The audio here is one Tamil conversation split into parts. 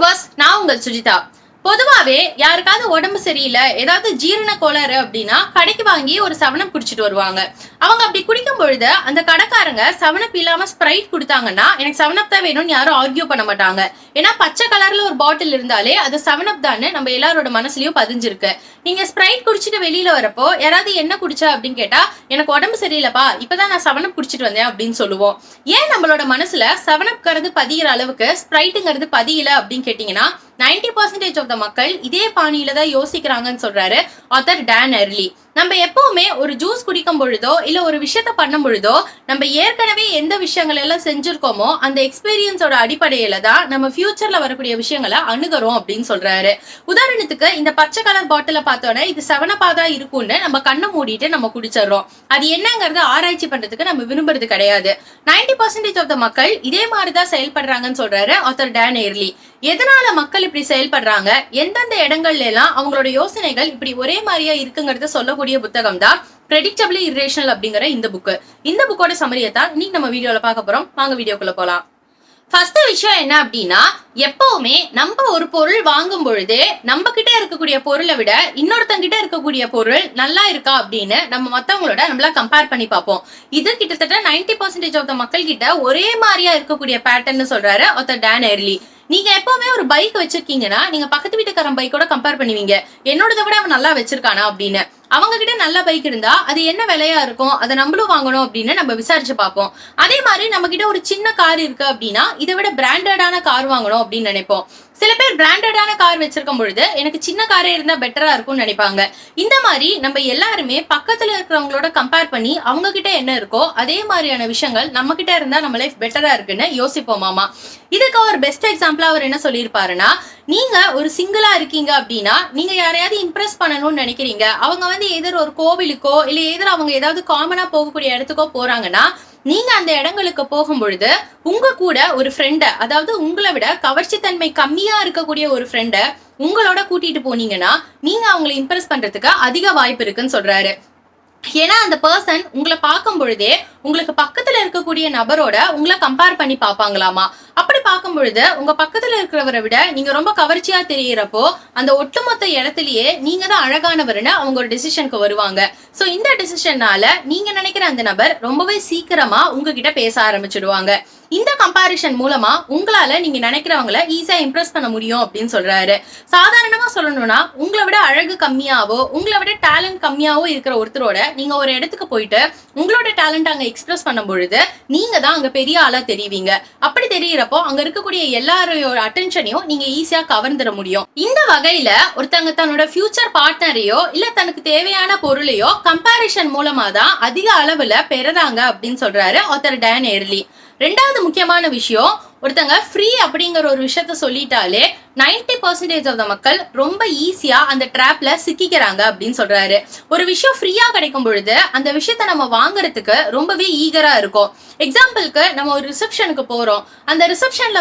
வியூவர்ஸ், நான் உங்கள் சுஜிதா. பொதுவாவே யாருக்காவது உடம்பு சரியில்லை, ஏதாவது ஜீரண கோளாறு அப்படின்னா கடைக்கு வாங்கி ஒரு 7up குடிச்சிட்டு வருவாங்க. அவங்க அப்படி குடிக்கும் பொழுது அந்த கடைக்காரங்க 7up இல்லாம ஸ்ப்ரைட் கொடுத்தாங்கன்னா எனக்கு 7up தான் வேணும்னு யாரும் ஆர்கியூ பண்ண மாட்டாங்க. ஏன்னா பச்சை கலர்ல ஒரு பாட்டில் இருந்தாலே அது 7up தானே நம்ம எல்லாரோட மனசுலயும் பதிஞ்சிருக்கு. நீங்க ஸ்ப்ரைட் குடிச்சிட்டு வெளியில வரப்போ யாராவது என்ன குடிச்சா அப்படின்னு கேட்டா எனக்கு உடம்பு சரியில்லைப்பா, இப்பதான் நான் 7up குடிச்சிட்டு வந்தேன் அப்படின்னு சொல்லுவோம். ஏன் நம்மளோட மனசுல 7upங்கிறது பதிகிற அளவுக்கு ஸ்ப்ரைட்டுங்கிறது பதியல அப்படின்னு கேட்டீங்கன்னா 90% ஆஃப் த மக்கள் இதே பாணியில தான் யோசிக்கிறாங்கன்னு சொல்றாரு ஆத்தர் டான் எர்லி. நம்ம எப்பவுமே ஒரு ஜூஸ் குடிக்கும் பொழுதோ இல்ல ஒரு விஷயத்த பண்ணும் பொழுதோ நம்ம ஏற்கனவே எந்த விஷயங்கள் எல்லாம் செஞ்சிருக்கோமோ அந்த எக்ஸ்பீரியன்ஸோட அடிப்படையில தான் நம்ம ஃபியூச்சர்ல வரக்கூடிய விஷயங்களை அணுகிறோம் அப்படின்னு சொல்றாரு. உதாரணத்துக்கு இந்த பச்சை கலர் பாட்டில பார்த்தோன்னா இது 7up தான் இருக்கும்னு நம்ம கண்ணை மூடிட்டு நம்ம குடிச்சிடறோம். அது என்னங்கறத ஆராய்ச்சி பண்றதுக்கு நம்ம விரும்புறது கிடையாது. 90% ஆஃப் த மக்கள் இதே மாதிரிதான் செயல்படுறாங்கன்னு சொல்றாரு ஆத்தர் டான் எர்லி. எதனால மக்கள் இப்படி செயல்படுறாங்க, எந்தெந்த இடங்கள்ல எல்லாம் அவங்களோட யோசனைகள் இப்படி ஒரே மாதிரியா இருக்குங்கிறத சொல்லக்கூடிய புத்தகம் தான் பிரெடிக்டபிளி இர்ரேஷனல் அப்படிங்கிற இந்த புக்கு. இந்த புக்கோட சம்மரியை தான் இன்னைக்கு நம்ம வீடியோல பார்க்க போறோம். வாங்க வீடியோக்குள்ள போலாம். ஃபர்ஸ்ட் விஷயம் என்ன அப்படின்னா, எப்பவுமே நம்ம ஒரு பொருள் வாங்கும் பொழுதே நம்ம கிட்ட இருக்கக்கூடிய பொருளை விட இன்னொருத்தங்கிட்ட இருக்கக்கூடிய பொருள் நல்லா இருக்கா அப்படின்னு நம்ம மத்தவங்களோட நம்மள கம்பேர் பண்ணி பார்ப்போம். இது கிட்டத்தட்ட 90% ஆஃப் த மக்கள் கிட்ட ஒரே மாதிரியா இருக்கக்கூடிய பேட்டர்ன் சொல்றாரு ஆத்தர் டான் எர்லி. நீங்க எப்பவுமே ஒரு பைக் வச்சிருக்கீங்கன்னா நீங்க பக்கத்து வீட்டுக்காரன் பைக்கோட கம்பேர் பண்ணுவீங்க, என்னோடத விட அவன் நல்லா வச்சிருக்கானா அப்படின்னு. அவங்க கிட்ட நல்ல பைக் இருந்தா அது என்ன விலையா இருக்கும், அதை நம்மளும் வாங்கணும் அப்படின்னு நம்ம விசாரிச்சு பார்ப்போம். அதே மாதிரி நம்ம கிட்ட ஒரு சின்ன கார் இருக்கு அப்படின்னா இதை விட பிராண்டடான கார் வாங்கணும் அப்படின்னு நினைப்போம். சில பேர் பிராண்டடான கார் வச்சிருக்கும் பொழுது எனக்கு சின்ன காரே இருந்தா பெட்டரா இருக்கும்னு நினைப்பாங்க. இந்த மாதிரி நம்ம எல்லாருமே பக்கத்துல இருக்கிறவங்களோட கம்பேர் பண்ணி அவங்க கிட்ட என்ன இருக்கோ அதே மாதிரியான விஷயங்கள் நம்ம கிட்ட இருந்தா நம்ம லைஃப் பெட்டரா இருக்குன்னு யோசிப்போமாமா. இதுக்கு ஒரு பெஸ்ட் எக்ஸாம்பிளா அவர் என்ன சொல்லியிருப்பாருன்னா, நீங்க ஒரு சிங்கிளா இருக்கீங்க அப்படின்னா நீங்க யாரையாவது இம்ப்ரெஸ் பண்ணணும்னு நினைக்கிறீங்க. அவங்க எதிர் ஒரு கோவிலுக்கோ இல்ல எதிர் அவங்க ஏதாவது காமனா போகக்கூடிய இடத்துக்கோ போறாங்கன்னா நீங்க அந்த இடங்களுக்கு போகும் பொழுது உங்க கூட ஒரு ஃப்ரெண்ட, அதாவது உங்களை விட கவர்ச்சி தன்மை கம்மியா இருக்கக்கூடிய ஒரு ஃப்ரெண்ட உங்களோட கூட்டிட்டு போனீங்கன்னா நீங்க அவங்களை இம்ப்ரெஸ் பண்றதுக்கு அதிக வாய்ப்பு இருக்குன்னு சொல்றாரு. ஏன்னா அந்த பர்சன் உங்களை பார்க்கும் பொழுதே உங்களுக்கு பக்கத்துல இருக்கக்கூடிய நபரோட உங்களை கம்பேர் பண்ணி பார்ப்பாங்களாமா. அப்படி பார்க்கும் பொழுது உங்க பக்கத்துல இருக்கிறவரை விட நீங்க ரொம்ப கவர்ச்சியா தெரியறப்போ அந்த ஒட்டுமொத்த இடத்துலயே நீங்க தான் அழகானவர்னு அவங்க ஒரு டிசிஷனுக்கு வருவாங்க. சோ இந்த டிசிஷன்னால நீங்க நினைக்கிற அந்த நபர் ரொம்பவே சீக்கிரமா உங்ககிட்ட பேச ஆரம்பிச்சிடுவாங்க. இந்த கம்பாரிஷன் மூலமா உங்களால நீங்க நினைக்கிறவங்களை ஈஸியா இம்ப்ரெஸ் பண்ண முடியும் அப்படின்னு சொல்றாரு. சாதாரணமா சொல்லணும்னா உங்களை விட அழகு கம்மியாவோ உங்களை விட டேலண்ட் கம்மியாவோ இருக்கிற ஒருத்தரோட நீங்க ஒரு இடத்துக்கு போயிட்டு உங்களோட டேலண்ட் அங்க எக்ஸ்பிரஸ் பண்ணும் பொழுது நீங்க தான் அங்க பெரிய ஆளா தெரிவிங்க. அப்படி தெரியறப்போ அங்க இருக்கக்கூடிய எல்லாரோட அட்டென்ஷனையும் நீங்க ஈஸியா கவர்ந்துட முடியும். இந்த வகையில ஒருத்தங்க தன்னோட ஃபியூச்சர் பார்ட்னரையோ இல்ல தனக்கு தேவையான பொருளையோ கம்பாரிஷன் மூலமா தான் அதிக அளவுல பெறுறாங்க அப்படின்னு சொல்றாரு ஆத்தர் டான் எர்லி. ரெண்டாவது முக்கியமான விஷயம், ஒருத்தங்க ஃப்ரீ அப்படிங்கிற ஒரு விஷயத்த சொல்லிட்டாலே 90% ஆஃப் த மக்கள் ரொம்ப ஈஸியா அந்த ட்ராப்ல சிக்கிக்கிறாங்க அப்படின்னு சொல்றாரு. ஒரு விஷயம் ஃப்ரீயா கிடைக்கும் பொழுது அந்த விஷயத்த நம்ம வாங்குறதுக்கு ரொம்பவே ஈகரா இருக்கும். எக்ஸாம்பிளுக்கு நம்ம ஒரு ரிசப்ஷனுக்கு போறோம், அந்த ரிசப்ஷன்ல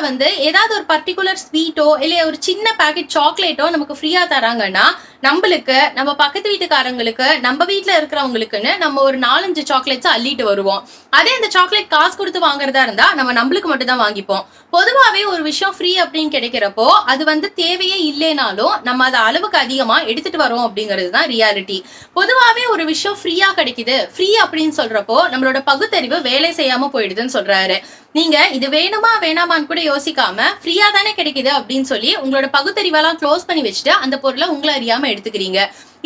ஏதாவது ஒரு பர்டிகுலர் ஸ்வீட்டோ இல்ல ஒரு சின்ன பேக்கெட் சாக்லேட்டோ நமக்கு ஃப்ரீயா தராங்கன்னா நம்மளுக்கு நம்ம பக்கத்து வீட்டுக்காரங்களுக்கு நம்ம வீட்டுல இருக்கிறவங்களுக்குன்னு நம்ம ஒரு 4-5 சாக்லேட்ஸ் அள்ளிட்டு வருவோம். அதே அந்த சாக்லேட் காசு கொடுத்து வாங்குறதா இருந்தா நம்ம நம்மளுக்கு மட்டும் தான் வாங்கிப்போம். பொதுவாவே ஒரு விஷயம் ஃப்ரீ அப்படின்னு கிடைக்கிறப்போ அது தேவையே இல்லைனாலும் நம்ம அதை அளவுக்கு அதிகமா எடுத்துட்டு வரோம் அப்படிங்கிறது தான் ரியாலிட்டி. பொதுவாவே ஒரு விஷயம் ஃப்ரீயா கிடைக்குது, ஃப்ரீ அப்படின்னு சொல்றப்போ நம்மளோட பகுத்தறிவு வேலை செய்யாம போயிடுதுன்னு சொல்றாரு. நீங்க இது வேணுமா வேணாமான்னு கூட யோசிக்காம ஃப்ரீயா தானே கிடைக்குது அப்படின்னு சொல்லி உங்களோட பகுத்தறிவெல்லாம் க்ளோஸ் பண்ணி வச்சுட்டு அந்த பொருளை உங்களை அறியாம எடுத்துக்கிறீங்க.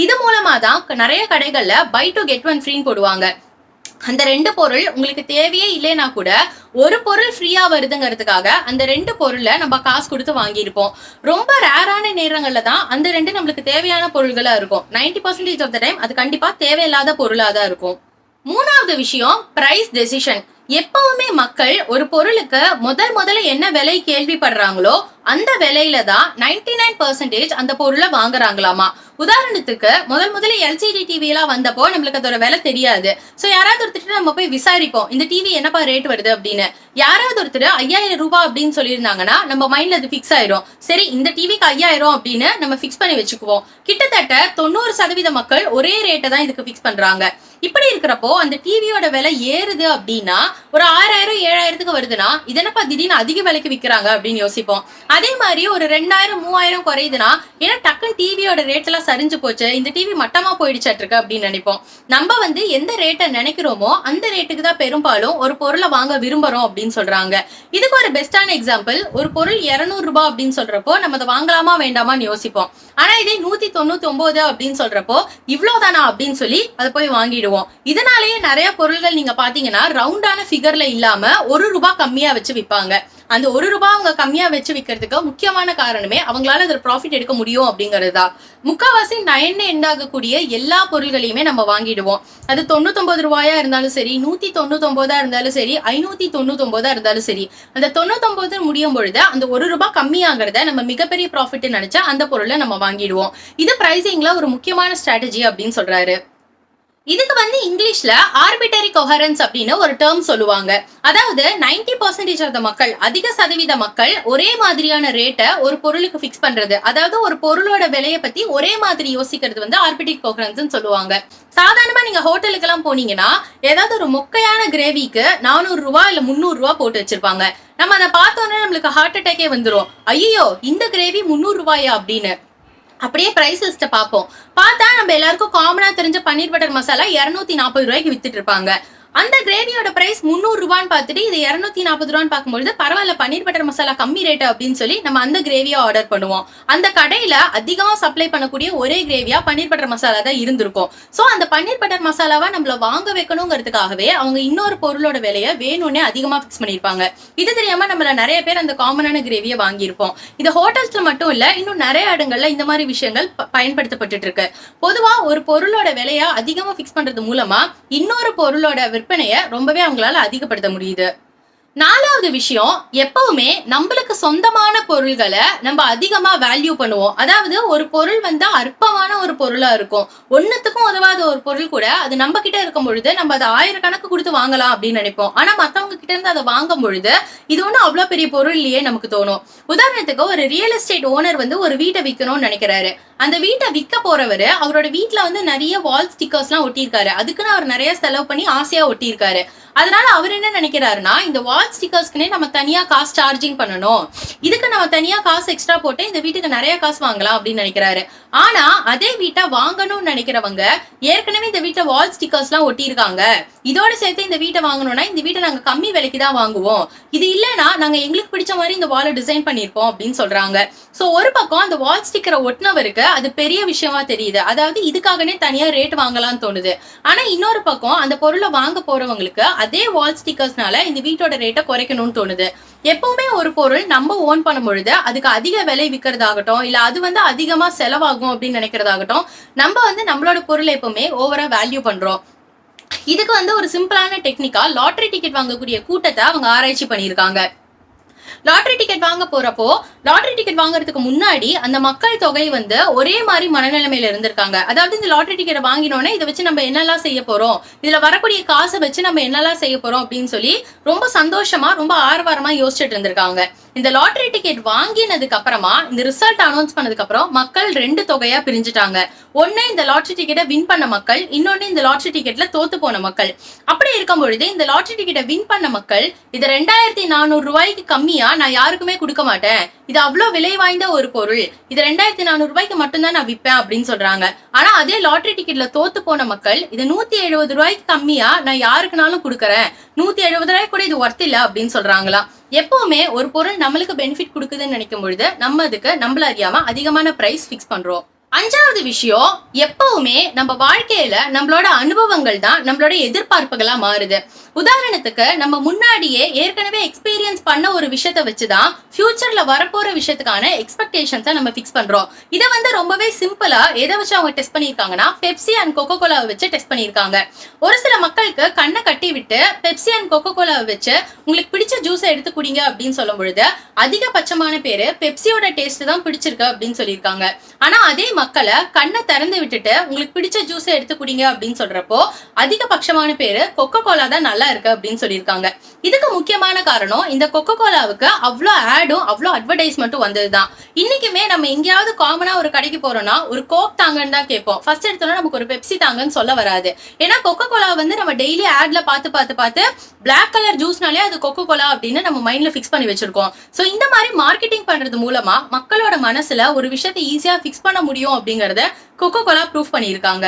இது மூலமா தான் நிறைய கடைகள்ல பை டு கெட் ஒன் ஃப்ரீன்னு போடுவாங்க. அந்த 2 பொருள் உங்களுக்கு தேவையே இல்லைன்னா கூட ஒரு பொருள் ஃப்ரீயா வருதுங்கிறதுக்காக அந்த 2 பொருளை நம்ம காசு கொடுத்து வாங்கியிருப்போம். ரொம்ப ரேரான நேரங்கள்ல தான் அந்த 2 நம்மளுக்கு தேவையான பொருள்களா இருக்கும். 90% ஆஃப் த டைம் அது கண்டிப்பா தேவையில்லாத பொருளா தான் இருக்கும். மூணாவது விஷயம், பிரைஸ் டெசிஷன். எப்பவுமே மக்கள் ஒரு பொருளுக்கு முதல்ல என்ன விலை கேள்விப்படுறாங்களோ அந்த விலையில தான் 99% அந்த பொருளை வாங்குறாங்களாமா. உதாரணத்துக்கு முதல்ல எல்சிடி டிவி எல்லாம் வந்தப்போ நம்மளுக்கு அதோட விலை தெரியாது. சோ யாராவது ஒருத்தர் நம்ம போய் விசாரிப்போம், இந்த டிவி என்னப்பா ரேட் வருது அப்படின்னு. யாராவது ஒருத்தர் 5000 ரூபாய் அப்படின்னு சொல்லியிருந்தாங்கன்னா நம்ம மைண்ட்ல அது பிக்ஸ் ஆயிரும். சரி இந்த டிவிக்கு 5000 அப்படின்னு நம்ம பிக்ஸ் பண்ணி வச்சுக்குவோம். கிட்டத்தட்ட 90% மக்கள் ஒரே ரேட்டை தான் இதுக்கு பிக்ஸ் பண்றாங்க. இப்படி இருக்கிறப்போ அந்த டிவியோட விலை ஏறுது அப்படின்னா ஒரு 6000 7000க்கு வருதுன்னா இதனப்பா திடீர்னு அதிக விலைக்கு விற்கிறாங்க அப்படின்னு யோசிப்போம். அதே மாதிரி ஒரு 2000 3000 குறையுதுன்னா ஏன்னா டக்குன்னு டிவியோட ரேட் எல்லாம் சரிஞ்சு போச்சு, இந்த டிவி மட்டமா போயிடுச்சாட்டிருக்கு அப்படின்னு நினைப்போம். நம்ம வந்து எந்த ரேட்டை நினைக்கிறோமோ அந்த ரேட்டுக்கு தான் பெரும்பாலும் ஒரு பொருளை வாங்க விரும்புறோம் அப்படின்னு சொல்றாங்க. இதுக்கு ஒரு பெஸ்டான எக்ஸாம்பிள், ஒரு பொருள் 200 ரூபாய் அப்படின்னு சொல்றப்போ நம்ம அதை வாங்கலாமா வேண்டாமான்னு யோசிப்போம். ஆனா இதே 199 அப்படின்னு சொல்றப்போ இவ்வளவுதானா அப்படின்னு சொல்லி அதை போய் வாங்கிடுவோம். இதனாலேயே நிறைய பொருள்கள் நீங்க பாத்தீங்கன்னா ரவுண்டான ஃபிகர்ல இல்லாம 1 ரூபாய் கம்மியா வச்சு விற்பாங்க. அந்த 1 ரூபாய் அவங்க கம்மியா வச்சு விற்கிறதுக்கு முக்கியமான காரணமே அவங்களால அதுல ப்ராஃபிட் எடுக்க முடியும் அப்படிங்கறதுதான். முக்காவாசி நயன்னு எண்டாகக்கூடிய எல்லா பொருள்களையுமே நம்ம வாங்கிடுவோம். அது 99 ரூபாயா இருந்தாலும் சரி, 199 இருந்தாலும் சரி, 599 இருந்தாலும் சரி, அந்த 99 முடியும் பொழுது அந்த 1 ரூபாய் கம்மியாகிறத நம்ம மிகப்பெரிய ப்ராஃபிட் நினைச்சா அந்த பொருளை நம்ம வாங்கிடுவோம். இது பிரைசிங்ல ஒரு முக்கியமான ஸ்ட்ராட்டஜி அப்படின்னு சொல்றாரு. இதுக்கு வந்து இங்கிலீஷ்ல ஆர்பிட்டரி கொஹரன்ஸ் அப்படின்னு ஒரு டேர்ம் சொல்லுவாங்க. அதாவது 90% ஆஃப் த மக்கள், அதிக சதவீத மக்கள் ஒரே மாதிரியான ரேட்டை ஒரு பொருளுக்கு பிக்ஸ் பண்றது, அதாவது ஒரு பொருளோட விலையை பத்தி ஒரே மாதிரி யோசிக்கிறது வந்து ஆர்பிட்டரி கொஹரன்ஸ் சொல்லுவாங்க. சாதாரணமா நீங்க ஹோட்டலுக்கு எல்லாம் போனீங்கன்னா ஏதாவது ஒரு மொக்கையான கிரேவிக்கு 400 ரூபாய் இல்ல 300 ரூபாய் போட்டு வச்சிருப்பாங்க. நம்ம அதை பார்த்தோன்னே நம்மளுக்கு ஹார்ட் அட்டாக்கே வந்துரும். ஐயோ இந்த கிரேவி 300 ரூபாயா அப்படின்னு. அப்படியே பிரைஸ் லிஸ்ட பாப்போம். பார்த்தா நம்ம எல்லாருக்கும் காமனா தெரிஞ்ச பன்னீர் பட்டர் மசாலா 240 ரூபாய்க்கு வித்துட்டு இருப்பாங்க. அந்த கிரேவியோட பிரைஸ் 300 ரூபான்னு பார்த்துட்டு இது 240 ரூபான்னு பார்க்கும்போது பரவாயில்ல பன்னீர் பட்டர் மசாலா கம்மி ரேட் அப்படின்னு சொல்லி நம்ம அந்த கிரேவியா ஆர்டர் பண்ணுவோம். அந்த கடையில அதிகமா சப்ளை பண்ணக்கூடிய ஒரே கிரேவியா பன்னீர் பட்டர் மசாலா தான் இருந்திருக்கும். சோ அந்த பன்னீர் பட்டர் மசாலாவா நம்மள வாங்க வைக்கணுங்கிறதுக்காகவே அவங்க இன்னொரு பொருளோட விலையை வேணும்னே அதிகமா பிக்ஸ் பண்ணிருப்பாங்க. இது தெரியாம நம்மள நிறைய பேர் அந்த காமனான கிரேவியை வாங்கியிருப்போம். இது ஹோட்டல்ஸ்ல மட்டும் இல்ல, இன்னும் நிறைய இடங்கள்ல இந்த மாதிரி விஷயங்கள் பயன்படுத்தப்பட்டு இருக்கு. பொதுவா ஒரு பொருளோட விலையா அதிகமா பிக்ஸ் பண்றது மூலமா இன்னொரு பொருளோட விற்பனையை ரொம்பவே அவங்களால அதிகப்படுத்த முடியுது. 4வது விஷயம், எப்பவுமே நம்மளுக்கு சொந்தமான பொருள்களை நம்ம அதிகமா வேல்யூ பண்ணுவோம். அதாவது ஒரு பொருள் வந்து அற்பமான ஒரு பொருளா இருக்கும், ஒன்னுத்துக்கும் உதவாத ஒரு பொருள் கூட அது நம்ம கிட்ட இருக்கும் பொழுது நம்ம அதை 1000 கணக்கு கொடுத்து வாங்கலாம் அப்படின்னு நினைப்போம். ஆனா மத்தவங்க கிட்ட இருந்து அதை வாங்கும் பொழுது இது ஒன்னும் அவ்வளவு பெரிய பொருள் இல்லையே நமக்கு தோணும். உதாரணத்துக்கு ஒரு ரியல் எஸ்டேட் ஓனர் வந்து ஒரு வீட்டை விற்கணும்னு நினைக்கிறாரு. அந்த வீட்டை விற்க போறவரு அவரோட வீட்டுல வந்து நிறைய வால் ஸ்டிக்கர்ஸ் எல்லாம் ஒட்டியிருக்காரு. அதுக்குன்னு அவர் நிறைய செலவு பண்ணி ஆசையா ஒட்டியிருக்காரு. அதனால அவர் என்ன நினைக்கிறாருன்னா, இந்த வால் ஸ்டிக்கர்ஸ்க்குனே நம்ம தனியா காசு சார்ஜிங் பண்ணணும், இதுக்கு நம்ம தனியா காசு எக்ஸ்ட்ரா போட்டு இந்த வீட்டுக்கு நிறைய காசு வாங்கலாம் அப்படின்னு நினைக்கிறாரு. ஆனா அதே வீட்டை வாங்கணும்னு நினைக்கிறவங்க ஏற்கனவே இந்த வீட்டை வால் ஸ்டிக்கர்ஸ் எல்லாம் ஒட்டியிருக்காங்க, இதோட சேர்த்து இந்த வீட்டை வாங்கணும்னா இந்த வீட்டை நாங்க கம்மி விலைக்கு தான் வாங்குவோம், இது இல்லைன்னா நாங்க எங்களுக்கு பிடிச்ச மாதிரி இந்த வாலை டிசைன் பண்ணிருப்போம் அப்படின்னு சொல்றாங்க. சோ ஒரு பக்கம் அந்த வால் ஸ்டிக்கரை ஒட்டினவருக்கு அது பெரிய விஷயமா தெரியுது, அதாவது இதுக்காகனே தனியா ரேட் வாங்கலாம்னு தோணுது. ஆனா இன்னொரு பக்கம் அந்த பொருளை வாங்க போறவங்களுக்கு அதே வால் ஸ்டிக்கர்ஸ்னால இந்த வீட்டோட ரேட்டை குறைக்கணும்னு தோணுது. எப்பவுமே ஒரு பொருள் நம்ம ஓன் பண்ணும் பொழுது அதுக்கு அதிக விலை விற்கிறதாகட்டும் இல்ல அது வந்து அதிகமா செலவாகும் அப்படின்னு நினைக்கிறதாகட்டும், நம்ம வந்து நம்மளோட பொருளை எப்பவுமே ஓவரா வேல்யூ பண்றோம். இதுக்கு வந்து ஒரு சிம்பிளான டெக்னிக்கா லாட்டரி டிக்கெட் வாங்கக்கூடிய கூட்டத்தை அவங்க ஆராய்ச்சி பண்ணியிருக்காங்க. லாட்டரி டிக்கெட் வாங்க போறப்போ லாட்டரி டிக்கெட் வாங்குறதுக்கு முன்னாடி அந்த மக்கள் தொகை வந்து ஒரே மாதிரி மனநிலைமையில இருந்திருக்காங்க. அதாவது இந்த லாட்டரி டிக்கெட் வாங்கினோன்னே இதை வச்சு நம்ம என்னெல்லாம் செய்ய போறோம், இதுல வரக்கூடிய காசை வச்சு நம்ம என்னெல்லாம் செய்ய போறோம் அப்படின்னு சொல்லி ரொம்ப சந்தோஷமா ரொம்ப ஆர்வரமா யோசிச்சுட்டு இருந்திருக்காங்க. இந்த லாட்டரி டிக்கெட் வாங்கினதுக்கு அப்புறமா இந்த ரிசல்ட் அனௌன்ஸ் பண்ணதுக்கு அப்புறம் மக்கள் 2 தொகையா பிரிஞ்சுட்டாங்க. ஒன்னு இந்த லாட்டரி டிக்கெட்டை வின் பண்ண மக்கள், இன்னொன்னு இந்த லாட்டரி டிக்கெட்ல தோத்து போன மக்கள். அப்படி இருக்கும் பொழுது இந்த லாட்டரி டிக்கெட்டை வின் பண்ண மக்கள் இது 2400 ரூபாய்க்கு கம்மியா நான் யாருக்குமே கொடுக்க மாட்டேன், இது அவ்வளவு விலை வாய்ந்த ஒரு பொருள், இது 2400 ரூபாய்க்கு மட்டும்தான் நான் விற்பேன் அப்படின்னு சொல்றாங்க. ஆனா அதே லாட்டரி டிக்கெட்ல தோத்து போன மக்கள் இது 170 ரூபாய்க்கு கம்மியா நான் யாருக்குனாலும் கொடுக்கறேன், 170 ரூபாய்க்கு கூட இது ஒர்த் இல்ல அப்படின்னு சொல்றாங்களா. எப்பவுமே ஒரு பொருள் நம்மளுக்கு பெனிஃபிட் கொடுக்குதுன்னு நினைக்கும் பொழுது நம்ம அதுக்கு நம்மள அறியாம அதிகமான பிரைஸ் பிக்ஸ் பண்றோம். 5வது விஷயம், எப்பவுமே நம்ம வாழ்க்கையில நம்மளோட அனுபவங்கள் தான் நம்மளோட எதிர்பார்ப்புகளா மாறுது. உதாரணத்துக்கு நம்ம முன்னாடியே ஏற்கனவே எக்ஸ்பீரியன்ஸ் பண்ண ஒரு விஷயத்த வச்சுதான் ஃபியூச்சர்ல வரப்போற விஷயத்துக்கான எக்ஸ்பெக்டேஷன்ஸை நம்ம பிக்ஸ் பண்றோம். இதை வந்து ரொம்பவே சிம்பிளா எதை வச்சு அவங்க டெஸ்ட் பண்ணிருக்காங்கன்னா பெப்சி அண்ட் கொக்கோ கோலாவை வச்சு டெஸ்ட் பண்ணிருக்காங்க. ஒரு சில மக்களுக்கு கண்ணை கட்டி விட்டு பெப்சி அண்ட் கொக்கோ கோலாவை வச்சு உங்களுக்கு பிடிச்ச ஜூஸை எடுத்து குடிங்க அப்படின்னு சொல்லும் பொழுது அதிகபட்சமான பேரு பெப்சியோட டேஸ்ட் தான் பிடிச்சிருக்கு அப்படின்னு சொல்லியிருக்காங்க. ஆனா அதே மக்களை கண்ணை திறந்து விட்டுட்டு உங்களுக்கு பிடிச்ச ஜூஸை எடுத்து குடிங்க அப்படின்னு சொல்றப்போ அதிகபட்சமான பேரு கொக்கோ கோலா தான் நல்லா இருக்கு அப்படின்னு சொல்லியிருக்காங்க. இதுக்கு முக்கியமான காரணம் இந்த கொக்கோ கோலாவுக்கு அவ்வளோ ஆடும் அவ்வளோ அட்வர்டைஸ்மெண்ட்டும் வந்ததுதான். இன்னைக்குமே நம்ம எங்கேயாவது காமனா ஒரு கடைக்கு போறோம்னா ஒரு கோக் தாங்கன்னு தான் கேட்போம். ஃபர்ஸ்ட் எடுத்தோம்னா நமக்கு ஒரு பெப்சி தாங்கன்னு சொல்ல வராது. ஏன்னா கொக்கோ கோலா வந்து நம்ம டெய்லி ஆட்ல பார்த்து பிளாக் கலர் ஜூஸ்னாலே அது கொக்கோ கோலா அப்படின்னு நம்ம மைண்ட்ல பிக்ஸ் பண்ணி வச்சிருக்கோம். சோ இந்த மாதிரி மார்க்கெட்டிங் பண்றது மூலமா மக்களோட மனசுல ஒரு விஷயத்தை ஈஸியா பிக்ஸ் பண்ண முடியும் அப்படிங்கறத கொக்கோ கோலா ப்ரூவ் பண்ணியிருக்காங்க.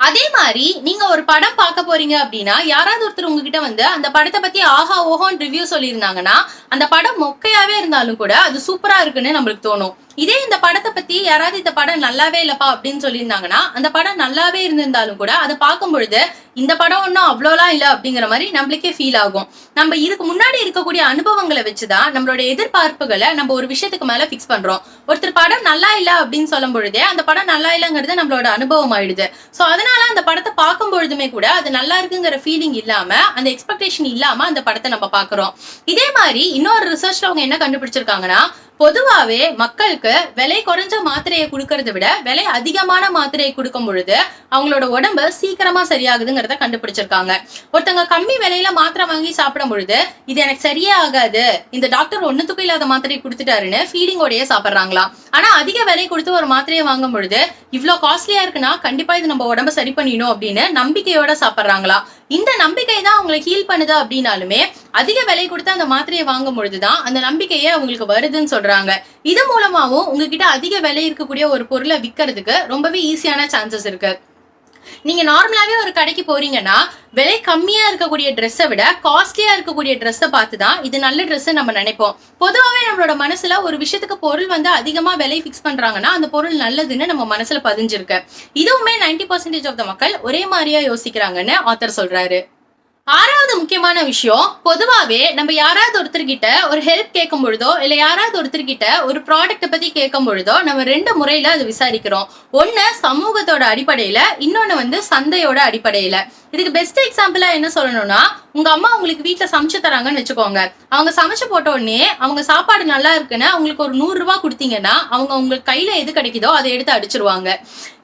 அதே மாதிரி நீங்க ஒரு படம் பார்க்க போறீங்க அப்படின்னா யாராவது ஒருத்தர் உங்ககிட்ட வந்து அந்த படத்தை பத்தி ஆஹா ஓஹோன்னு ரிவ்யூ சொல்லியிருந்தாங்கன்னா அந்த படம் மொக்கையாவே இருந்தாலும் கூட அது சூப்பரா இருக்குன்னு நம்மளுக்கு தோணும். இதே இந்த படத்தை பத்தி யாராவது இந்த படம் நல்லாவே இல்லப்பா அப்படின்னு சொல்லியிருந்தாங்கன்னா அந்த படம் நல்லாவே இருந்திருந்தாலும் கூட அதை பார்க்கும் பொழுது இந்த படம் ஒன்றும் அவ்வளோலாம் இல்லை அப்படிங்கிற மாதிரி நம்மளுக்கே ஃபீல் ஆகும். நம்ம இதுக்கு முன்னாடி இருக்கக்கூடிய அனுபவங்களை வச்சுதான் நம்மளோட எதிர்பார்ப்புகளை நம்ம ஒரு விஷயத்துக்கு மேல பிக்ஸ் பண்றோம். ஒருத்தர் படம் நல்லா இல்லை அப்படின்னு சொல்லும் பொழுதே அந்த படம் நல்லா இல்லைங்கிறது நம்மளோட அனுபவம் ஆயிடுது. சோ அதனால அந்த படத்தை பார்க்கும் பொழுதுமே கூட அது நல்லா இருக்குங்கிற ஃபீலிங் இல்லாம அந்த எக்ஸ்பெக்டேஷன் இல்லாம அந்த படத்தை நம்ம பாக்குறோம். இதே மாதிரி இன்னொரு ரிசர்ச்ல அவங்க என்ன கண்டுபிடிச்சிருக்காங்கன்னா பொதுவாவே மக்களுக்கு விலை குறைஞ்ச மாத்திரையை கொடுக்கறத விட விலை அதிகமான மாத்திரையை கொடுக்கும் பொழுது அவங்களோட உடம்பு சீக்கிரமா சரியாகுதுங்கிறத கண்டுபிடிச்சிருக்காங்க. ஒருத்தங்க கம்மி விலையில மாத்திரை வாங்கி சாப்பிடும் பொழுது இது எனக்கு சரியே ஆகாது, இந்த டாக்டர் ஒண்ணுத்துக்கும் இல்லாத மாத்திரையை கொடுத்துட்டாருன்னு ஃபீலிங்கோடய சாப்பிட்றாங்களாம். ஆனா அதிக விலை கொடுத்து ஒரு மாத்திரையை வாங்கும் பொழுது இவ்வளவு காஸ்ட்லியா இருக்குன்னா கண்டிப்பா இது நம்ம உடம்ப சரி பண்ணிடணும் அப்படின்னு நம்பிக்கையோட சாப்பிட்றாங்களாம். இந்த நம்பிக்கை தான் அவங்களை ஹீல் பண்ணுது அப்படின்னாலுமே அதிக விலை கொடுத்து அந்த மாத்திரையை வாங்கும் பொழுதுதான் அந்த நம்பிக்கையே அவங்களுக்கு வருதுன்னு சொல்றாங்க. இது மூலமாவும் உங்ககிட்ட அதிக விலை இருக்கக்கூடிய ஒரு பொருளை விற்கிறதுக்கு ரொம்பவே ஈஸியான சான்சஸ் இருக்கு. நீங்க நார்மலாவே ஒரு கடைக்கு போறீங்கன்னா விலை கம்மியா இருக்கக்கூடிய ட்ரெஸ்ஸை விட காஸ்ட்லியா இருக்கக்கூடிய ட்ரெஸ்ஸை பார்த்துதான் இது நல்ல ட்ரெஸ் நம்ம நினைப்போம். பொதுவாகவே நம்மளோட மனசுல ஒரு விஷயத்துக்கு பொருள் வந்து அதிகமா விலை பிக்ஸ் பண்றாங்கன்னா அந்த பொருள் நல்லதுன்னு நம்ம மனசுல பதிஞ்சிருக்கு. இதுவுமே 90% ஆஃப் த மக்கள் ஒரே மாதிரியா யோசிக்கிறாங்கன்னு ஆத்தர் சொல்றாரு. ஆறாவது முக்கியமான விஷயம், பொதுவாவே நம்ம யாராவது ஒருத்தர்கிட்ட ஒரு ஹெல்ப் கேட்கும் பொழுதோ இல்ல யாராவது ஒருத்தர்கிட்ட ஒரு ப்ராடக்ட பத்தி கேட்கும் பொழுதோ நம்ம ரெண்டு முறையில அது விசாரிக்கிறோம். ஒண்ணு சமூகத்தோட அடிப்படையில, இன்னொன்னு வந்து சந்தையோட அடிப்படையில. இதுக்கு பெஸ்ட் எக்ஸாம்பிளா என்ன சொல்லணும்னா உங்க அம்மா உங்களுக்கு வீட்டுல சமைச்சு தராங்கன்னு வச்சுக்கோங்க. அவங்க சமைச்சு போட்ட உடனே அவங்க சாப்பாடு நல்லா இருக்குன்னு அவங்களுக்கு ஒரு 100 ரூபாய் கொடுத்தீங்கன்னா அவங்க உங்களுக்கு கையில எது கிடைக்குதோ அதை எடுத்து அடிச்சிருவாங்க.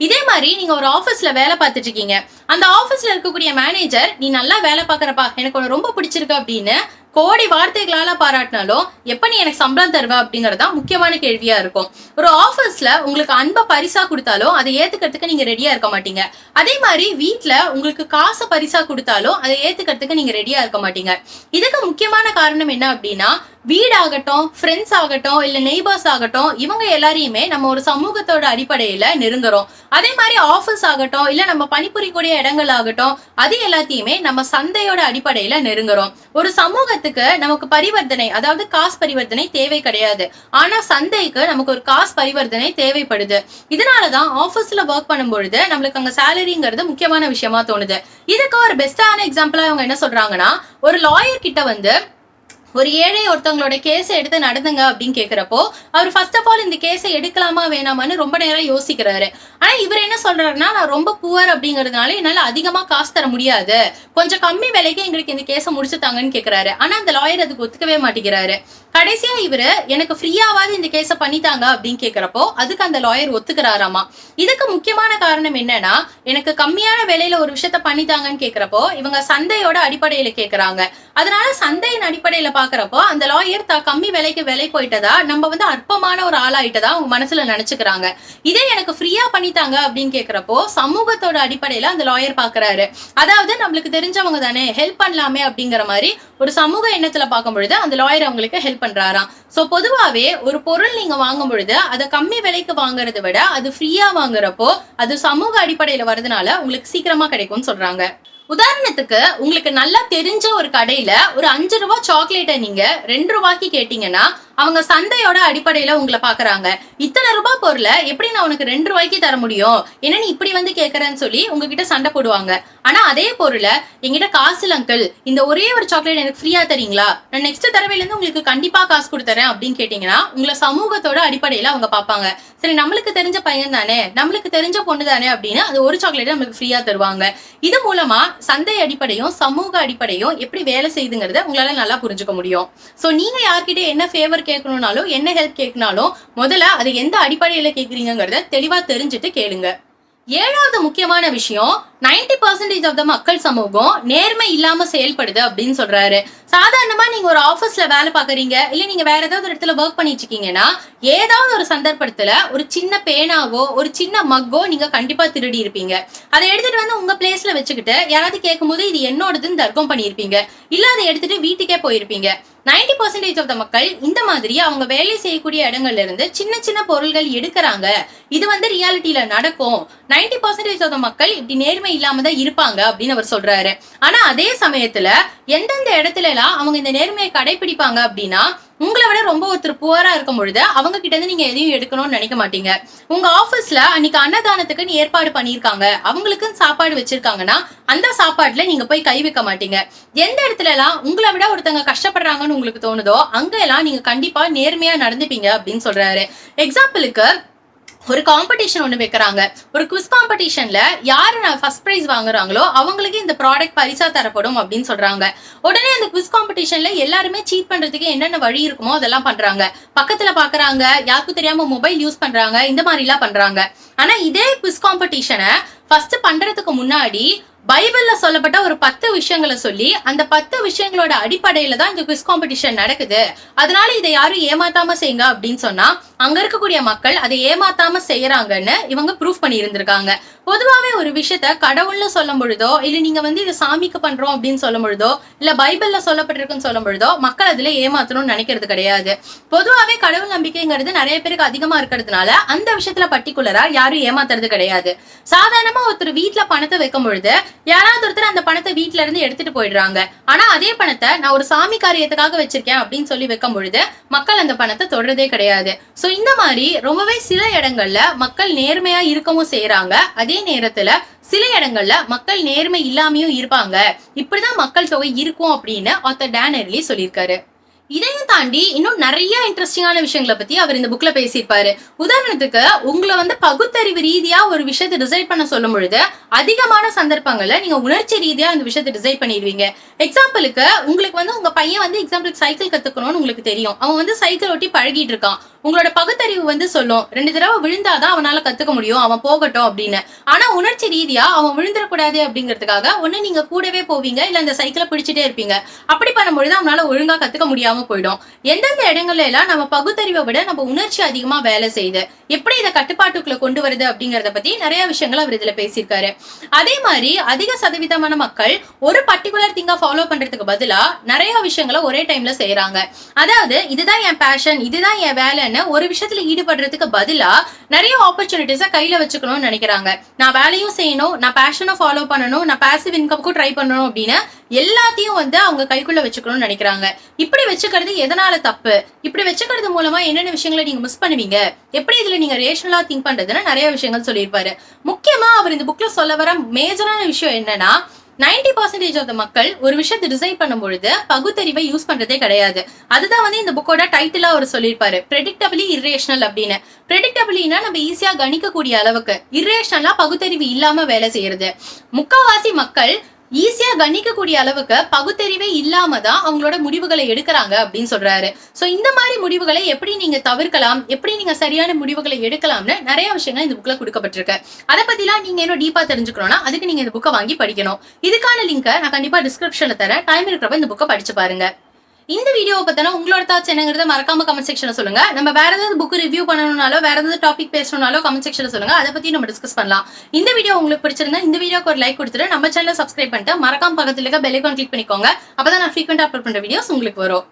இதே மாதிரி நீங்க ஒரு ஆபீஸ்ல வேலை பார்த்துட்டு இருக்கீங்க. அந்த ஆபீஸ்ல இருக்கக்கூடிய மேனேஜர் நீ நல்லா வேலை பாக்குறப்பா, எனக்கு உனக்கு ரொம்ப பிடிச்சிருக்கு அப்படின்னு கோடி வார்த்தைகளால பாராட்டினாலும் எப்ப நீ எனக்கு சம்பளம் தருவ அப்படிங்கறதா முக்கியமான கேள்வியா இருக்கும். ஒரு ஆபீஸ்ல உங்களுக்கு அன்பை பரிசா கொடுத்தாலும் அதை ஏத்துக்கிறதுக்கு நீங்க ரெடியா இருக்க மாட்டீங்க. அதே மாதிரி வீட்டுல உங்களுக்கு காசை பரிசா கொடுத்தாலும் அதை ஏத்துக்கிறதுக்கு நீங்க ரெடியா இருக்க மாட்டீங்க. இதுக்கு முக்கியமான காரணம் என்ன அப்படின்னா வீடாகட்டும், ஃப்ரெண்ட்ஸ் ஆகட்டும், இல்ல நெய்பர்ஸ் ஆகட்டும், இவங்க எல்லாரையுமே நம்ம ஒரு சமூகத்தோட அடிப்படையில நெருங்குறோம். அதே மாதிரி ஆபீஸ் ஆகட்டும், இல்ல நம்ம பணிபுரியக்கூடிய இடங்கள் ஆகட்டும், அது எல்லாத்தையுமே நம்ம சந்தையோட அடிப்படையில நெருங்குறோம். ஒரு சமூகத்துக்கு நமக்கு பரிவர்த்தனை, அதாவது காசு பரிவர்த்தனை தேவை கிடையாது. ஆனா சந்தைக்கு நமக்கு ஒரு காசு பரிவர்த்தனை தேவைப்படுது. இதனாலதான் ஆபீஸ்ல ஒர்க் பண்ணும் பொழுது நம்மளுக்கு அங்க சேலரிங்கிறது முக்கியமான விஷயமா தோணுது. இதுக்கு ஒரு பெஸ்டான எக்ஸாம்பிளா அவங்க என்ன சொல்றாங்கன்னா ஒரு லாயர் கிட்ட வந்து ஒரு ஏழை ஒருத்தவங்களோட கேஸை எடுத்து நடந்துங்க அப்படின்னு கேக்குறப்போ அவர் ஃபர்ஸ்ட் ஆஃப் ஆல் இந்த கேஸை எடுக்கலாமா வேணாமான்னு ரொம்ப நேரம் யோசிக்கிறாரு. ஆனா இவர் என்ன சொல்றாருன்னா நான் ரொம்ப புவர் அப்படிங்கறதுனால என்னால அதிகமா காசு தர முடியாது, கொஞ்சம் கம்மி விலைக்கு எங்களுக்கு இந்த கேஸை முடிச்சுட்டாங்கன்னு கேக்குறாரு. ஆனா அந்த லாயர் அதுக்கு ஒத்துக்கவே மாட்டேங்கிறாரு. கடைசியா இவரு எனக்கு ஃப்ரீயாவது இந்த கேஸை பண்ணித்தாங்க அப்படின்னு கேக்குறப்போ அதுக்கு அந்த லாயர் ஒத்துக்கிறாராமா. இதுக்கு முக்கியமான காரணம் என்னன்னா எனக்கு கம்மியான விலையில ஒரு விஷயத்த பண்ணித்தாங்கன்னு கேக்குறப்போ இவங்க சந்தையோட அடிப்படையில கேக்குறாங்க. அதனால சந்தையின் அடிப்படையில பாக்குறப்போ அந்த லாயர் கம்மி விலைக்கு விலை போயிட்டதா நம்ம வந்து அற்பமான ஒரு ஆளாயிட்டதா அவங்க மனசுல நினைச்சுக்கிறாங்க. இதே எனக்கு ஃப்ரீயா பண்ணித்தாங்க அப்படின்னு கேக்குறப்போ சமூகத்தோட அடிப்படையில அந்த லாயர் பாக்குறாரு. அதாவது நம்மளுக்கு தெரிஞ்சவங்க தானே ஹெல்ப் பண்ணலாமே அப்படிங்கிற மாதிரி ஒரு சமூக எண்ணத்துல பார்க்கும் பொழுது அந்த லாயர் அவங்களுக்கு ஹெல்ப் பண்றாராம். சோ பொதுவாவே ஒரு பொருள் நீங்க வாங்கும் பொழுது அதை கம்மி விலைக்கு வாங்குறதை விட அது ஃப்ரீயா வாங்குறப்போ அது சமூக அடிப்படையில வரதுனால உங்களுக்கு சீக்கிரமா கிடைக்கும்னு சொல்றாங்க. உதாரணத்துக்கு உங்களுக்கு நல்லா தெரிஞ்ச ஒரு கடையில ஒரு 5 ரூபாய் சாக்லேட்டை நீங்க 2 ரூபாய்க்கு கேட்டீங்கன்னா அவங்க சந்தையோட அடிப்படையில உங்களை பாக்குறாங்க. இத்தனை ரூபாய் பொருளை எப்படி நான் உனக்கு 2 ரூபாய்க்கு தர முடியும், என்ன நீ இப்படி வந்து கேக்குறேன்னு சொல்லி உங்ககிட்ட சண்டை போடுவாங்க. ஆனா அதே பொருளை எங்கிட்ட காசு இல்ல அங்கிள், இந்த ஒரே ஒரு சாக்லேட் எனக்கு ஃப்ரீயா தரீங்களா, நான் நெக்ஸ்ட் தடவையில இருந்து உங்களுக்கு கண்டிப்பா காசு கொடுத்துறேன் அப்படின்னு கேட்டீங்கன்னா உங்களை சமூகத்தோட அடிப்படையில அவங்க பாப்பாங்க. சரி நம்மளுக்கு தெரிஞ்ச பையன் தானே, நம்மளுக்கு தெரிஞ்ச பொண்ணு தானே அப்படின்னு அது ஒரு சாக்லேட் நம்மளுக்கு ஃப்ரீயா தருவாங்க. இது மூலமா சந்தை அடிப்படையும் சமூக அடிப்படையும் எப்படி வேலை செய்யுதுங்கிறத உங்களால நல்லா புரிஞ்சுக்க முடியும். சோ நீங்க யார்கிட்ட என்ன ஃபேவர் கேட்கணும்னாலும் என்ன ஹெல்ப் கேட்கனாலும் முதல்ல அது எந்த அடிப்படையில கேக்குறீங்கிறத தெளிவா தெரிஞ்சுட்டு கேளுங்க. ஏழாவது முக்கியமான விஷயம், 90% ஆஃப் த மக்கள் சமூகம் நேர்மை இல்லாம செயல்படுது அப்படின்னு சொல்றாரு. சாதாரணமா நீங்க ஒரு ஆபீஸ்ல வேலை பாக்குறீங்க, இல்ல நீங்க வேற ஏதாவது ஒரு இடத்துல ஒர்க் பண்ணிட்டு இருக்கீங்கன்னா, ஏதாவது ஒரு சந்தர்ப்பத்துல ஒரு சின்ன பேனாவோ ஒரு சின்ன மக்கோ நீங்க கண்டிப்பா திருடி இருப்பீங்க. அதை எடுத்துட்டு வந்து உங்க பிளேஸ்ல வச்சுக்கிட்டு யாராவது கேட்கும்போது இது என்னோடதுன்னு தர்க்கம் பண்ணியிருப்பீங்க, இல்ல அதை எடுத்துட்டு வீட்டுக்கே போயிருப்பீங்க. 90% ஆஃப் த மக்கள் இந்த மாதிரி அவங்க வேலை செய்யக்கூடிய இடங்கள்ல இருந்து சின்ன சின்ன பொருள்கள் எடுக்கிறாங்க. இது வந்து ரியாலிட்டியில நடக்கும். 90% ஆஃப் த மக்கள் இப்படி நேர்மை இல்லாம தான் இருப்பாங்க அப்படின்னு அவர் சொல்றாரு. ஆனா அதே சமயத்துல எந்தெந்த இடத்துல எல்லாம் அவங்க இந்த நேர்மையை கடைபிடிப்பாங்க அப்படின்னா, உங்களை விட ரொம்ப ஒருத்தர் புவரா இருக்கும் பொழுது அவங்க கிட்ட இருந்து நீங்க எதையும் எடுக்கணும்னு நினைக்க மாட்டீங்க. உங்க ஆபீஸ்ல அன்னைக்கு அன்னதானத்துக்குன்னு ஏற்பாடு பண்ணிருக்காங்க, அவங்களுக்கு சாப்பாடு வச்சிருக்காங்கன்னா அந்த சாப்பாட்டுல நீங்க போய் கை வைக்க மாட்டீங்க. எந்த இடத்துல எல்லாம் உங்களை விட ஒருத்தங்க கஷ்டப்படுறாங்கன்னு உங்களுக்கு தோணுதோ அங்க எல்லாம் நீங்க கண்டிப்பா நேர்மையா நடந்துப்பீங்க அப்படின்னு சொல்றாரு. எக்ஸாம்பிளுக்கு ஒரு காம்படிஷன் ஒண்ணு வைக்கிறாங்க. ஒரு குவிஸ் காம்படிஷன்ல யாரு ஃபர்ஸ்ட் பிரைஸ் வாங்குறாங்களோ அவங்களுக்கு இந்த ப்ராடக்ட் பரிசா தரப்படும் அப்படின்னு சொல்றாங்க. உடனே அந்த குவிஸ் காம்படிஷன்ல எல்லாருமே சீட் பண்றதுக்கு என்னென்ன வழி இருக்குமோ அதெல்லாம் பண்றாங்க. பக்கத்துல பாக்குறாங்க, யாருக்கும் தெரியாம மொபைல் யூஸ் பண்றாங்க, இந்த மாதிரி எல்லாம் பண்றாங்க. ஆனா இதே குவிஸ் காம்படிஷனை ஃபர்ஸ்ட் பண்றதுக்கு முன்னாடி பைபிள்ல சொல்லப்பட்ட ஒரு 10 விஷயங்களை சொல்லி அந்த 10 விஷயங்களோட அடிப்படையில தான் இந்த குவிஸ் காம்படிஷன் நடக்குது, அதனால இதை யாரும் ஏமாத்தாம செய்யுங்க அப்படின்னு சொன்னா அங்க இருக்கக்கூடிய மக்கள் அதை ஏமாத்தாம செய்யறாங்கன்னு இவங்க ப்ரூஃப் பண்ணி இருந்திருக்காங்க. பொதுவாவே ஒரு விஷயத்த கடவுள்னு சொல்லும் பொழுதோ, இல்ல நீங்க வந்து இதை சாமிக்கு பண்றோம் அப்படின்னு சொல்லும் பொழுதோ, இல்ல பைபிள்ல சொல்லப்பட்டிருக்குன்னு சொல்லும் பொழுதோ மக்கள் அதுல ஏமாத்தணும்னு நினைக்கிறது கிடையாது. பொதுவாவே கடவுள் நம்பிக்கைங்கிறது நிறைய பேருக்கு அதிகமா இருக்கிறதுனால அந்த விஷயத்துல பர்டிகுலரா யாரும் ஏமாத்துறது கிடையாது. சாதாரணமா ஒருத்தர் வீட்டுல பணத்தை வைக்கும் பொழுது யாராவது ஒருத்தர் அந்த பணத்தை வீட்டுல இருந்து எடுத்துட்டு போயிடுறாங்க. ஆனா அதே பணத்தை நான் ஒரு சாமி காரியத்துக்காக வச்சிருக்கேன் அப்படின்னு சொல்லி வைக்கும் பொழுது மக்கள் அந்த பணத்தை தொடர்றதே கிடையாது. சோ இந்த மாதிரி ரொம்பவே சில இடங்கள்ல மக்கள் நேர்மையா இருக்கவும் செய்யறாங்க, அதே நேரத்துல சில இடங்கள்ல மக்கள் நேர்மை இல்லாமையும் இருப்பாங்க. இப்படிதான் மக்கள் தொகை இருக்கும் அப்படின்னு ஆத்தர் டான் எர்லி சொல்லியிருக்காரு. இதையும் தாண்டி இன்னும் நிறைய இன்ட்ரெஸ்டிங்கான விஷயங்களை பத்தி அவர் இந்த புக்ல பேசியிருப்பாரு. உதாரணத்துக்கு உங்களை வந்து பகுத்தறிவு ரீதியா ஒரு விஷயத்தை டிசைட் பண்ண சொல்லும் பொழுது அதிகமான சந்தர்ப்பங்கள்ல நீங்க உணர்ச்சி ரீதியா அந்த விஷயத்தை டிசைட் பண்ணிடுவீங்க. எக்ஸாம்பிளுக்கு உங்களுக்கு வந்து உங்க பையன் வந்து எக்ஸாம்பிளுக்கு சைக்கிள் கத்துக்கணும்னு உங்களுக்கு தெரியும், அவன் வந்து சைக்கிள் ஓட்டி பழகிட்டு இருக்கான். உங்களோட பகுத்தறிவு வந்து சொல்லும் 2 தடவை விழுந்தாதான் அவனால கத்துக்க முடியும், அவன் போகட்டும் அப்படின்னு. ஆனா உணர்ச்சி ரீதியா அவன் விழுந்துடக்கூடாது அப்படிங்கிறதுக்காக ஒண்ணு நீங்க கூடவே போவீங்க, இல்ல அந்த சைக்கிளை பிடிச்சிட்டே இருப்பீங்க. அப்படி பண்ணும்பொழுது அவனால ஒழுங்கா கத்துக்க முடியாம போயிடும். எந்தெந்த இடங்கள்ல எல்லாம் நம்ம பகுத்தறிவை விட நம்ம உணர்ச்சி அதிகமா வேலை செய்யுது, எப்படி இதை கட்டுப்பாட்டுக்குள்ள கொண்டு வருது அப்படிங்கறத பத்தி நிறைய விஷயங்கள் அவர் இதுல பேசியிருக்காரு. அதே மாதிரி அதிக சதவீதமான மக்கள் ஒரு பர்டிகுலர் திங்கா ஃபாலோ பண்றதுக்கு பதிலா நிறைய விஷயங்களை ஒரே டைம்ல செய்யறாங்க. அதாவது இதுதான் என் பேஷன், இதுதான் என் வேலைன்னு ஒரு விஷயத்துல ஈடுபடுறதுக்கு பதிலா நிறைய ஆப்பர்ச்சுனிட்டிஸ கையில வச்சுக்கணும்னு நினைக்கிறாங்க. நான் வேலையும் செய்யணும், நான் பேஷனும் ஃபாலோ பண்ணணும், நான் பாசிவ் இன்கம்க்கும் ட்ரை பண்ணணும் அப்படின்னு எல்லாத்தையும் வந்து அவங்க கைக்குள்ள வச்சுக்கணும்னு நினைக்கிறாங்க. இப்படி வச்சுக்கிறது எதனால தப்பு, இப்படி வச்சுக்கிறது மூலமா என்னென்ன விஷயங்களை நீங்க மிஸ் பண்ணுவீங்க, எப்படி இதுல நீங்க ரேஷனலா திங்க் பண்றதுன்னு நிறைய விஷயங்கள் சொல்லியிருப்பாரு. முக்கியமா அவர் இந்த புக்ல சொல்ல வர மேஜரான விஷயம் என்னன்னா, 90% ஆஃப் த மக்கள் ஒரு விஷயத்தை டிசைட் பண்ணும் பொழுது பகுத்தறிவை யூஸ் பண்றதே கிடையாது. அதுதான் வந்து இந்த புக்கோட டைட்டிலா அவர் சொல்லியிருப்பாரு, பிரெடிக்டபிளி இர்ரேஷனல் அப்படின்னு. பிரெடிக்டபிளினா நம்ம ஈஸியா கணிக்கக்கூடிய அளவுக்கு, இர்ரேஷனலா பகுத்தறிவு இல்லாம வேலை செய்யறது. முக்காவாசி மக்கள் ஈஸியா கணிக்கக்கூடிய அளவுக்கு பகுத்தறிவே இல்லாம தான் அவங்களோட முடிவுகளை எடுக்கிறாங்க அப்படின்னு சொல்றாரு. சோ இந்த மாதிரி முடிவுகளை எப்படி நீங்க தவிர்க்கலாம், எப்படி நீங்க சரியான முடிவுகளை எடுக்கலாம்னு நிறைய விஷயங்கள் இந்த புக்ல கொடுக்கப்பட்டிருக்கு. அதை பத்திலாம் நீங்க இன்னும் டீப்பா தெரிஞ்சுக்கணும்னா அதுக்கு நீங்க இந்த புக்கை வாங்கி படிக்கணும். இதுக்கான லிங்கை நான் கண்டிப்பா டிஸ்கிரிப்ஷன்ல தரேன், டைம் இருக்கிறப்ப இந்த புக்கை படிச்சு பாருங்க. இந்த வீடியோவை பத்தினா உங்களோட தாட்ஸ் என்னங்கிறத மறக்காம கமெண்ட் செக்ஷன்ல சொல்லுங்க. நம்ம வேற ஏதாவது புக் ரிவ்யூ பண்ணணும்னாலோ வேற ஏதாவது டாபிக் பேசணும்னாலோ கமெண்ட் செக்ஷன்ல சொல்லுங்க, அதை பத்தி நம்ம டிஸ்கஸ் பண்ணலாம். இந்த வீடியோ உங்களுக்கு பிடிச்சிருந்தா இந்த வீடியோக்கு ஒரு லைக் கொடுத்துட்டு நம்ம சேனலை சப்ஸ்கிரைப் பண்ணிட்டு மறக்காம பக்கத்துல இருக்க பெல் ஐகான் கிளிக் பண்ணிக்கோங்க. அப்பதான் நான் ஃப்ரீக்வெண்டா அப்லோட் பண்ற வீடியோஸ் உங்களுக்கு வரும்.